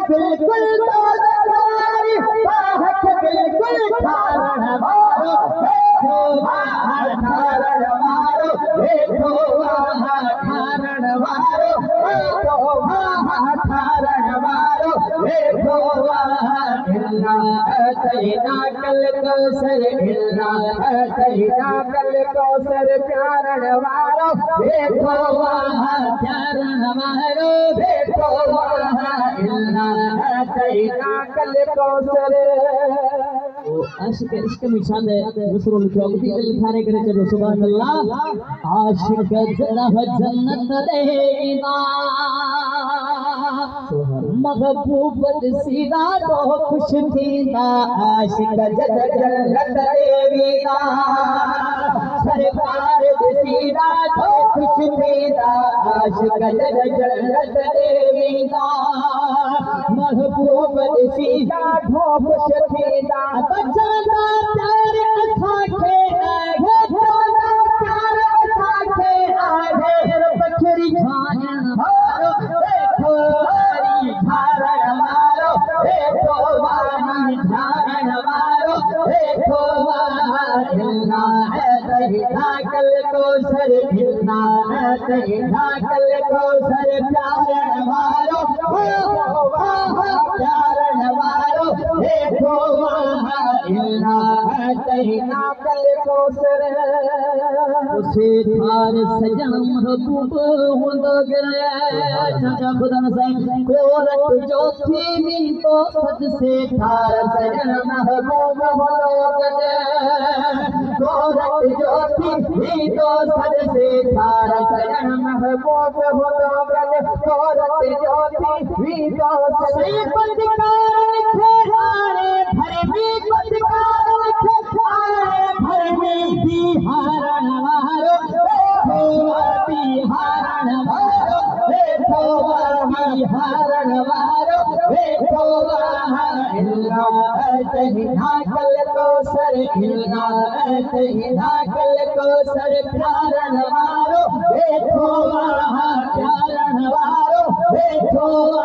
बिल्कुल दोज़खारी बाहक बिल्कुल ठारण वारो देखो वहाँ ठारण वारो देखो वहाँ ठारण वारो देखो वहाँ ठारण वारो देखो वहाँ हिलना अतैना कल कौसर हिलना अतैना कल कौसर प्यारण वारो देखो वहाँ प्यारण वारो देखो वहाँ हिलना अतैना कल कौसर आशिक इश्क में शान है रसूल के अगती दिल खाने करे चलो सुभान अल्लाह आशिक जरा जन्नत देना महबूब सीधा तो खुश थींदा आशिक जन्नत देना सरकार सीधा तो खुश थींदा आशिक जन्नत देना महबूब सीधा तो खुश थींदा बचाना प्यार असांखे आहे बचाना प्यार असांखे आहे बखरी खान वारो देखो वारी ठारण वारो देखो वारी ठारण वारो देखो हिलना है तहिना कल कौसर हिलना है तहिना कल कौसर प्यारण वारो प्यारण वारो देखो हिलना है तहिना कल कौसर उसे थार सजन महबूब होंदो गिरे चाचा खुदा न साईं कोरट जो थी नी तो सद से थार सजन महबूब होंदो गिरे कोरट जो थी नी तो सद से थार सजन महबूब होंदो गिरे कोरट जो थी नी तो सद बदकार खेहारे भर भी बदकार खेहारे भर में बिहारण वारो देखो बिहारण वारो देखो बिहारण वारो देखो हिलना तहिना कल कौसर हिलना तहिना कल कौसर प्यारण वारो देखो प्यारण वारो देखो